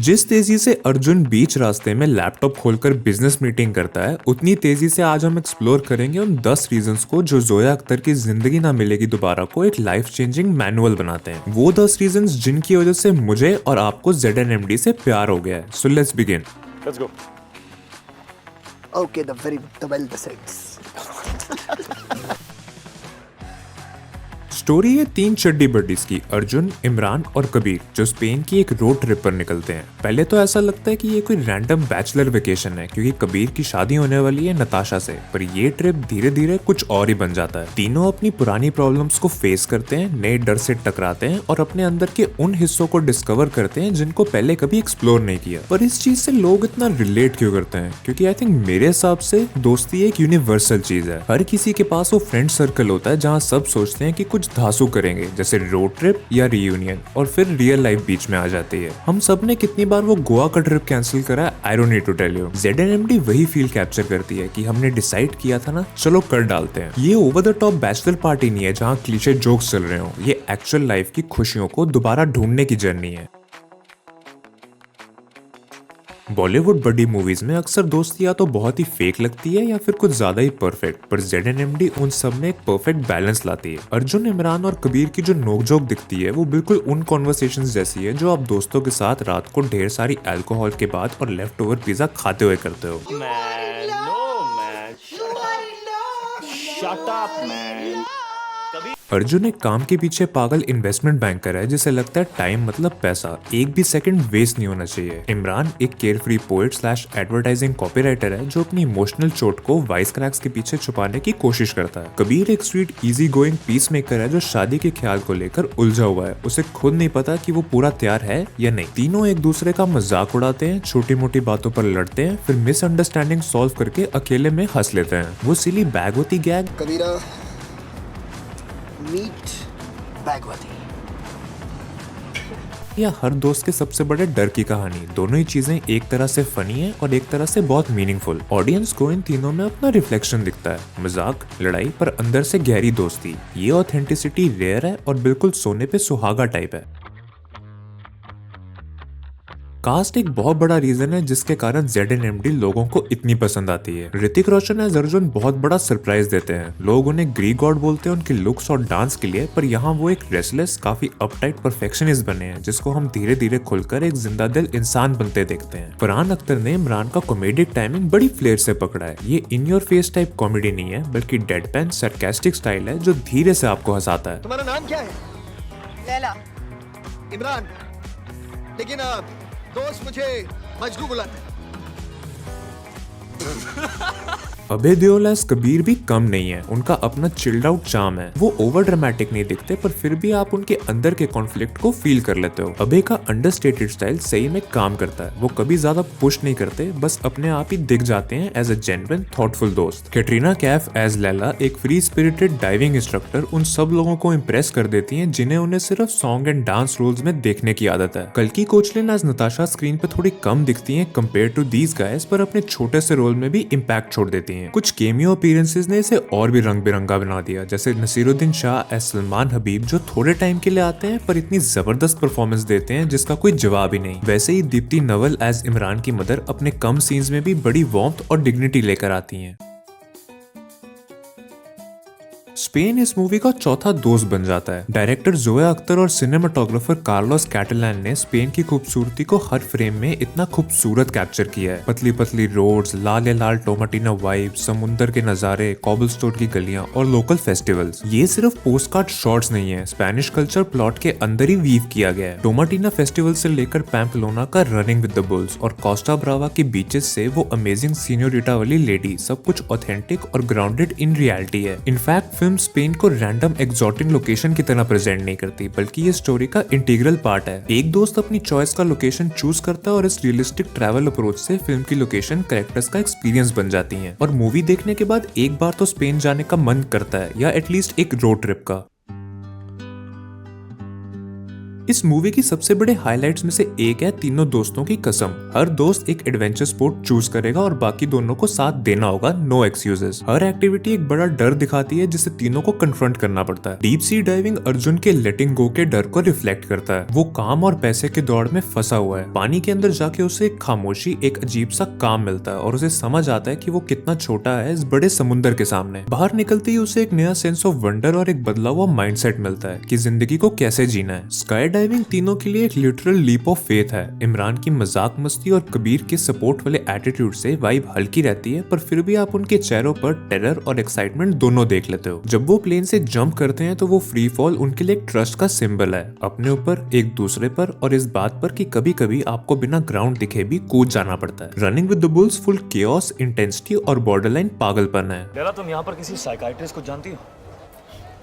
जिस तेजी से अर्जुन बीच रास्ते में लैपटॉप खोलकर बिजनेस मीटिंग करता है, उतनी तेजी से आज हम एक्सप्लोर करेंगे उन 10 रीजंस को जो जोया अख्तर की जिंदगी ना मिलेगी दोबारा को एक लाइफ चेंजिंग मैनुअल बनाते हैं। वो 10 रीजंस जिनकी वजह से मुझे और आपको ZNMD से प्यार हो गया है। So let's begin. Let's go. Okay, the well decides. Story है 3 चड्डी बड्डीज की, अर्जुन, इमरान और कबीर, जो स्पेन की एक रोड ट्रिप पर निकलते हैं। पहले तो ऐसा लगता है कि ये कोई रैंडम बैचलर वेकेशन है क्योंकि कबीर की शादी होने वाली है नताशा से, पर ये ट्रिप धीरे धीरे कुछ और ही बन जाता है। तीनों अपनी पुरानी प्रॉब्लम्स को फेस करते हैं, नए डर से टकराते हैं और अपने अंदर के उन हिस्सों को डिस्कवर करते हैं जिनको पहले कभी एक्सप्लोर नहीं किया। पर इस चीज से लोग इतना रिलेट क्यों करते हैं? क्योंकि आई थिंक मेरे हिसाब से दोस्ती एक यूनिवर्सल चीज है। हर किसी के पास वो फ्रेंड सर्कल होता है जहाँ सब सोचते हैं कि कुछ धांसू करेंगे, जैसे रोड ट्रिप या रियूनियन, और फिर रियल लाइफ बीच में आ जाती है। हम सब ने कितनी बार वो गोवा का ट्रिप कैंसिल करा, I don't need to tell you. ZNMD वही फील कैप्चर करती है कि हमने डिसाइड किया था ना, चलो कर डालते हैं। ये over the top bachelor party नहीं है जहाँ क्लीशे जोक्स चल रहे हो, ये एक्चुअल लाइफ की खुशियों को दोबारा ढूंढने की जर्नी है। बॉलीवुड बड़ी मूवीज में अक्सर दोस्ती या तो बहुत ही फेक लगती है या फिर कुछ ज्यादा ही परफेक्ट, पर ZNMD उन सब में एक परफेक्ट बैलेंस लाती है। अर्जुन, इमरान और कबीर की जो नोकझोंक दिखती है वो बिल्कुल उन कॉन्वर्सेशंस जैसी है जो आप दोस्तों के साथ रात को ढेर सारी अल्कोहल के बाद और लेफ्ट ओवर पिज्जा खाते हुए करते हो। Man, no, man. Shut up, man. Arjun एक काम के पीछे पागल इन्वेस्टमेंट बैंकर है जिसे लगता है टाइम मतलब पैसा, एक भी सेकंड वेस्ट नहीं होना चाहिए। इमरान एक carefree poet slash advertising copywriter है जो अपनी इमोशनल चोट को वाइस क्रैक्स के पीछे छुपाने की कोशिश करता है। कबीर एक sweet easy going peace maker है जो शादी के ख्याल को लेकर उलझा हुआ है, उसे खुद नहीं पता कि वो पूरा तैयार है या नहीं। तीनों एक दूसरे का मजाक उड़ाते हैं, छोटी मोटी बातों पर लड़ते हैं, फिर मिसअंडरस्टैंडिंग सॉल्व करके अकेले में हंस लेते हैं। वो सिली बैगवती गैग कबीरा, meet Bhagwati. या हर दोस्त के सबसे बड़े डर की कहानी, दोनों ही चीजें एक तरह से फनी है और एक तरह से बहुत मीनिंगफुल। ऑडियंस को इन तीनों में अपना रिफ्लेक्शन दिखता है, मजाक, लड़ाई, पर अंदर से गहरी दोस्ती। ये ऑथेंटिसिटी रेयर है और बिल्कुल सोने पे सुहागा टाइप है। कास्ट एक बहुत बड़ा रीजन है जिसके कारण ZNMD लोगों को इतनी पसंद आती है। ऋतिक रोशन एज अर्जुन बहुत बड़ा सरप्राइज देते हैं। लोग उन्हें ग्रीक गॉड बोलते हैं उनके लुक्स और डांस के लिए, पर यहाँ वो एक रेस्टलेस, काफी अपटाइट परफेक्शनिस्ट बने हैं जिसको हम धीरे धीरे खुलकर एक जिंदा दिल इंसान बनते देखते हैं। फरहान अख्तर ने इमरान का कॉमेडिक टाइमिंग बड़ी फ्लेयर से पकड़ा है। ये in your face type comedy नहीं है बल्कि डेडपैन सरकास्टिक स्टाइल है जो धीरे से आपको हंसाता है। तुम्हारा नाम क्या है? लैला। इमरान। लेकिन दोस्त मुझे मजनू बुलाते हैं। अभय देओल एज कबीर भी कम नहीं है, उनका अपना चिल्ड आउट चार्म है। वो ओवर ड्रामेटिक नहीं दिखते पर फिर भी आप उनके अंदर के कॉन्फ्लिक्ट को फील कर लेते हो। अभय का अंडरस्टेटेड स्टाइल सही में काम करता है। वो कभी ज्यादा पुश नहीं करते, बस अपने आप ही दिख जाते हैं एज अ जेन्युइन थॉटफुल दोस्त। कैटरीना कैफ एज लैला एक फ्री स्पिरिटेड डाइविंग इंस्ट्रक्टर उन सब लोगों को इम्प्रेस कर देती है जिन्हें उन्हें सिर्फ सॉन्ग एंड डांस रोल्स में देखने की आदत है। कल्कि कोचलिन एज नताशा स्क्रीन पे थोड़ी कम दिखती है कंपेयर टू दीज गाइस, पर अपने छोटे से रोल में भी इम्पैक्ट छोड़ देती है। कुछ केमियो अपीयरेंसेस ने इसे और भी रंग बिरंगा बना दिया, जैसे नसीरुद्दीन शाह एज सलमान हबीब जो थोड़े टाइम के लिए आते हैं पर इतनी जबरदस्त परफॉर्मेंस देते हैं जिसका कोई जवाब ही नहीं। वैसे ही दीप्ति नवल एज इमरान की मदर अपने कम सीन्स में भी बड़ी वार्मथ और डिग्निटी लेकर आती हैं। स्पेन इस मूवी का चौथा दोस्त बन जाता है। डायरेक्टर जोया अख्तर और सिनेमाटोग्राफर कार्लोस कैटलान ने स्पेन की खूबसूरती को हर फ्रेम में इतना खूबसूरत कैप्चर किया है। पतली पतली रोड्स, लाल लाल टोमाटीना वाइब, समुंदर के नजारे, कॉबलस्टोन की गलियां और लोकल फेस्टिवल्स। ये सिर्फ पोस्टकार्ड शॉट्स नहीं है, स्पेनिश कल्चर प्लॉट के अंदर ही वीव किया गया है। टोमाटीना फेस्टिवल से लेकर पैम्पलोना का रनिंग विद द बुल्स और कोस्टा ब्रावा के बीचेस से वो अमेजिंग सीनियोरिटा वाली लेडी, सब कुछ ऑथेंटिक और ग्राउंडेड इन रियलिटी है। इनफैक्ट फिल्म स्पेन को रैंडम एक्सोटिक लोकेशन की तरह प्रेजेंट नहीं करती, बल्कि ये स्टोरी का इंटीग्रल पार्ट है। एक दोस्त अपनी चॉइस का लोकेशन चूज करता है और इस रियलिस्टिक ट्रैवल अप्रोच से फिल्म की लोकेशन कैरेक्टर्स का एक्सपीरियंस बन जाती हैं और मूवी देखने के बाद एक बार तो स्पेन जाने का मन करता है, या एटलीस्ट एक रोड ट्रिप का। इस मूवी की सबसे बड़े हाइलाइट्स में से एक है तीनों दोस्तों की कसम। हर दोस्त एक एडवेंचर स्पोर्ट चूज करेगा और बाकी दोनों को साथ देना होगा, नो एक्सक्यूजेस। हर एक्टिविटी एक बड़ा डर दिखाती है जिसे तीनों को कन्फ्रंट करना पड़ता है। डीप सी डाइविंग अर्जुन के लेटिंग गो के डर को रिफ्लेक्ट करता है। वो काम और पैसे के दौड़ में फंसा हुआ है। पानी के अंदर जाके उसे एक खामोशी, एक अजीब सा काम मिलता है और उसे समझ आता है कि वो कितना छोटा है इस बड़े समुद्र के सामने। बाहर निकलते ही उसे एक नया सेंस ऑफ वंडर और एक बदला हुआ माइंडसेट मिलता है कि जिंदगी को कैसे जीना है। स्काई डाइविंग तीनों के लिए एक लिटरल लीप ऑफ फेथ है। इमरान की मजाक मस्ती और कबीर के सपोर्ट वाले एटीट्यूड से वाइब हल्की रहती है, पर फिर भी आप उनके चेहरों पर टेरर और एक्साइटमेंट दोनों देख लेते हो। जब वो प्लेन से जंप करते हैं तो वो फ्री फॉल उनके लिए एक ट्रस्ट का सिंबल है, अपने ऊपर, एक दूसरे पर और इस बात पर कि कभी कभी आपको बिना ग्राउंड दिखे भी कूद जाना पड़ता है। Running with the bulls full chaos, intensity और बॉर्डरलाइन पागलपन है। लैला, तुम यहाँ पर किसी साइकाइट्रिस्ट को जानती हो?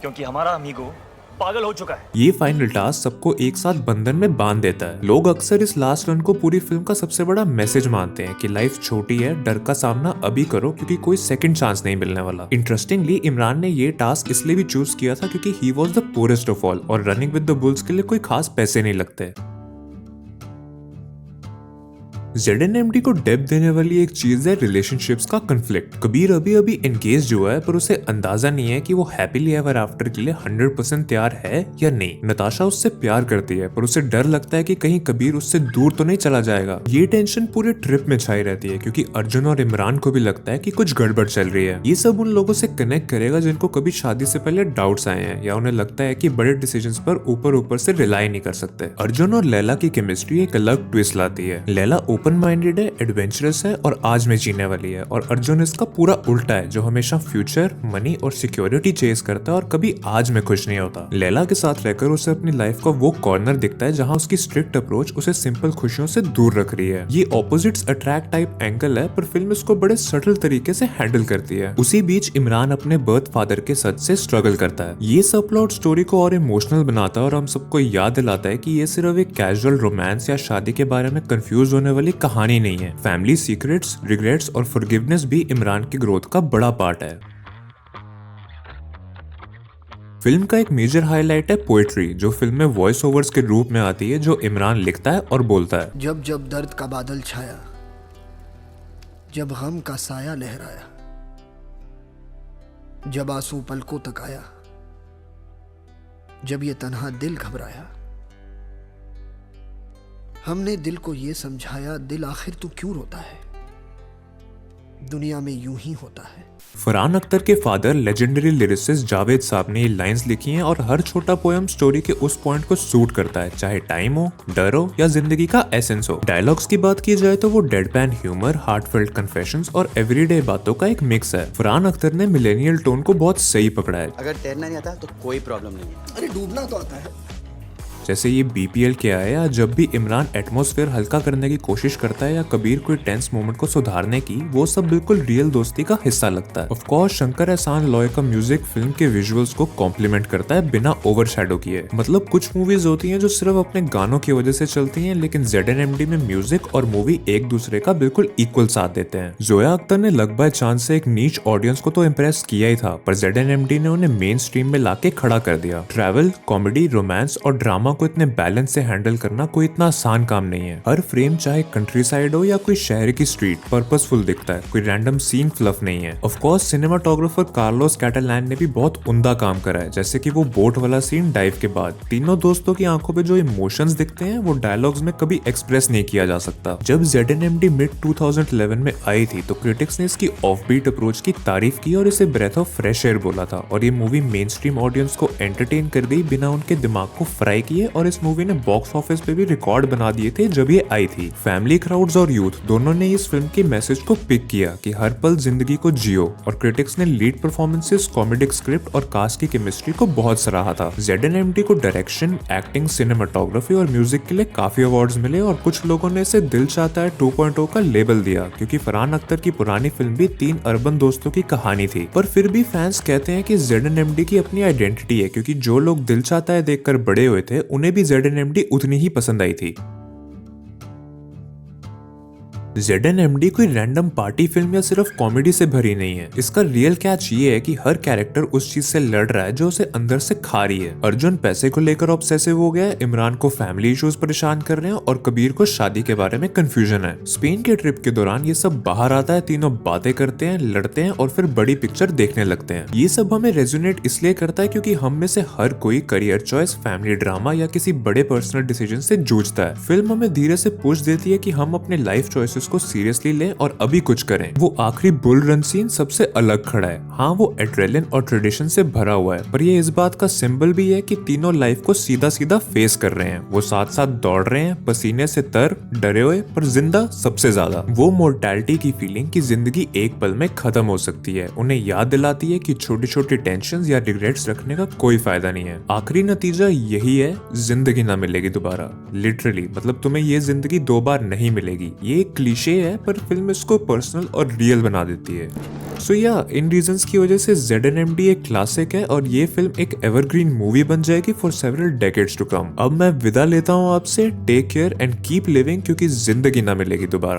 क्योंकि हमारा अमीगो पागल हो चुका है। ये फाइनल टास्क सबको एक साथ बंधन में बांध देता है। लोग अक्सर इस लास्ट रन को पूरी फिल्म का सबसे बड़ा मैसेज मानते हैं कि लाइफ छोटी है, डर का सामना अभी करो क्योंकि कोई सेकंड चांस नहीं मिलने वाला। इंटरेस्टिंगली इमरान ने ये टास्क इसलिए भी चूज किया था क्योंकि he was the poorest of all और रनिंग विद द बुल्स के लिए कोई खास पैसे नहीं लगते। ZNMD को डेप्थ देने वाली एक चीज है रिलेशनशिप्स का कन्फ्लिक्ट। कबीर अभी अभी एंगेज हुआ है पर उसे अंदाजा नहीं है कि वो हैप्पीली एवर आफ्टर के लिए 100% तैयार है या नहीं। नताशा उससे प्यार करती है पर उसे डर लगता है कि कहीं कबीर उससे दूर तो नहीं चला जाएगा। ये टेंशन पूरे ट्रिप में छाई रहती है क्योंकि अर्जुन और इमरान को भी लगता है कि कुछ गड़बड़ चल रही है। ये सब उन लोगों से कनेक्ट करेगा जिनको कभी शादी से पहले डाउट्स आए हैं या उन्हें लगता है कि बड़े डिसीजंस पर ऊपर से रिलाई नहीं कर सकते। अर्जुन और लैला की केमिस्ट्री एक अलग ट्विस्ट लाती है। लैला ओपन माइंडेड है, एडवेंचरस है और आज में जीने वाली है, और अर्जुन इसका पूरा उल्टा है जो हमेशा फ्यूचर, मनी और सिक्योरिटी चेस करता है और कभी आज में खुश नहीं होता। लैला के साथ रहकर उसे अपनी लाइफ का वो कॉर्नर दिखता है जहां उसकी स्ट्रिक्ट अप्रोच उसे सिंपल खुशियों से दूर रख रही है। ये ऑपोजिट्स अट्रैक्ट टाइप एंगल है पर फिल्म इसको बड़े सटल तरीके से हैंडल करती है। उसी बीच इमरान अपने बर्थ फादर के सच से स्ट्रगल करता है। ये सब प्लॉट स्टोरी को और इमोशनल बनाता है और हम सबको याद दिलाता है कि ये सिर्फ एक कैजुअल रोमांस या शादी के बारे में कंफ्यूज होने वाली कहानी नहीं है। फैमिली सीक्रेट्स, रिग्रेट्स और फॉरगिवनेस भी इमरान की ग्रोथ का बड़ा पार्ट है। फिल्म का एक मेजर हाईलाइट है पोएट्री, जो फिल्म में वॉइस ओवर्स के रूप में आती है जो इमरान लिखता है और बोलता है। जब जब दर्द का बादल छाया, जब गम का साया लहराया, जब आंसू पलकों तक आया, जब ये तन्हा दिल घबराया, हमने दिल को ये समझाया, दिल आखिर तू क्यों रोता है, दुनिया में यूं ही होता है। फरहान अख्तर के फादर लेजेंडरी लिरिसिस्ट जावेद साहब ने ये लाइंस लिखी हैं और हर छोटा पोएम स्टोरी के उस पॉइंट को सूट करता है, चाहे टाइम हो, डर हो या जिंदगी का एसेंस हो। डायलॉग्स की बात की जाए तो वो डेडपैन ह्यूमर, हार्टफेल्ट कन्फेशंस और एवरीडे बातों का एक मिक्स है। फरहान अख्तर ने मिलेनियल टोन को बहुत सही पकड़ा है। अगर तैरना नहीं आता तो कोई प्रॉब्लम नहीं है। अरे डूबना तो आता है। जैसे ये BPL के आया या जब भी इमरान एटमॉस्फेयर हल्का करने की कोशिश करता है या कबीर कोई टेंस मोमेंट को सुधारने की, वो सब बिल्कुल रियल दोस्ती का हिस्सा लगता है। ऑफ कोर्स शंकर एहसान लॉय का म्यूजिक फिल्म के विजुअल्स को कॉम्प्लीमेंट करता है बिना ओवरशैडो किए। मतलब कुछ मूवीज होती हैं जो सिर्फ अपने गानों की वजह से चलती हैं, लेकिन ZNMD में म्यूजिक और मूवी एक दूसरे का बिल्कुल इक्वल साथ देते हैं। जोया अख्तर ने लक बाय चांस से एक नीच ऑडियंस को तो इम्प्रेस किया ही था, पर ZNMD ने उन्हें मेन स्ट्रीम में लाके खड़ा कर दिया। ट्रैवल, कॉमेडी, रोमांस और ड्रामा को इतने बैलेंस से हैंडल करना कोई इतना आसान काम नहीं है। हर फ्रेम चाहे कंट्री साइड हो या कोई शहर की स्ट्रीट, पर्पसफुल दिखता है, कोई रैंडम सीन फ्लफ नहीं है। ऑफ कोर्स सिनेमाटोग्राफर कार्लोस कैटलान ने भी बहुत उम्दा काम करा है, जैसे कि वो बोट वाला सीन डाइव के बाद तीनों दोस्तों की आंखों पे जो इमोशंस दिखते हैं वो डायलॉग्स में कभी एक्सप्रेस नहीं किया जा सकता। जब ZNMD मिड 2011 में आई थी तो क्रिटिक्स ने इसकी ऑफबीट अप्रोच की तारीफ की और इसे ब्रेथ ऑफ फ्रेश एयर बोला था, और ये मूवी मेन स्ट्रीम ऑडियंस को एंटरटेन कर गई बिना उनके दिमाग को फ्राई किए, और इस मूवी ने बॉक्स ऑफिस पे भी रिकॉर्ड बना दिए थे जब ये आई थी। फैमिली, क्राउड्स और यूथ दोनों ने इस फिल्म के मैसेज को पिक किया कि हर पल जिंदगी को जियो, और क्रिटिक्स ने लीड परफॉर्मेंसेस, कॉमेडिक स्क्रिप्ट और कास्ट की केमिस्ट्री को बहुत सराहा था। ZNMD को डायरेक्शन, एक्टिंग, सिनेमाटोग्राफी और म्यूजिक के लिए काफी अवार्ड्स मिले, और कुछ लोगों ने इसे दिल चाहता है 2.0 का लेबल दिया क्योंकि फरहान अख्तर की पुरानी फिल्म भी 3 अर्बन दोस्तों की कहानी थी। पर फिर भी फैंस कहते हैं कि ZNMD की अपनी आइडेंटिटी है, क्योंकि जो लोग दिल चाहता है देखकर बड़े हुए थे उन्हें भी ZNMD उतनी ही पसंद आई थी। ZNMD कोई रैंडम पार्टी फिल्म या सिर्फ कॉमेडी से भरी नहीं है। इसका रियल कैच ये है कि हर कैरेक्टर उस चीज से लड़ रहा है जो उसे अंदर से खा रही है। अर्जुन पैसे को लेकर ऑब्सेसिव हो गया है, इमरान को फैमिली इश्यूज परेशान कर रहे हैं और कबीर को शादी के बारे में कंफ्यूजन है। स्पेन के ट्रिप के दौरान ये सब बाहर आता है, तीनों बातें करते हैं, लड़ते हैं और फिर बड़ी पिक्चर देखने लगते हैं। ये सब हमें रेजोनेट इसलिए करता है क्योंकि हम में से हर कोई करियर चॉइस, फैमिली ड्रामा या किसी बड़े पर्सनल डिसीजन से जूझता है। फिल्म हमें धीरे से पूछ देती है कि हम अपने लाइफ चॉइसेस को सीरियसली लें और अभी कुछ करें। वो आखिरी बुल रन सीन सबसे अलग खड़ा है। हाँ, वो एड्रेलिन और ट्रेडिशन से भरा हुआ है, पर ये इस बात का सिंबल भी है कि तीनों लाइफ को सीधा सीधा फेस कर रहे हैं। वो साथ साथ दौड़ रहे हैं, पसीने से तर, डरे हुए पर जिंदा सबसे ज्यादा। वो मोर्टैलिटी की फीलिंग कि जिंदगी एक पल में खत्म हो सकती है उन्हें याद दिलाती है कि छोटी छोटी टेंशन या रिग्रेट्स रखने का कोई फायदा नहीं है। आखिरी नतीजा यही है, जिंदगी ना मिलेगी दोबारा। लिटरली, मतलब तुम्हें ये जिंदगी 2 बार नहीं मिलेगी। ये एक क्लीशे है पर फिल्म इसको पर्सनल और रियल बना देती है। सो या इन रीजंस की वजह से ZNMD एक क्लासिक है और ये फिल्म एक एवरग्रीन मूवी बन जाएगी for several decades to come. अब मैं विदा लेता हूँ आपसे। Take care and keep living, क्योंकि जिंदगी ना मिलेगी दोबारा।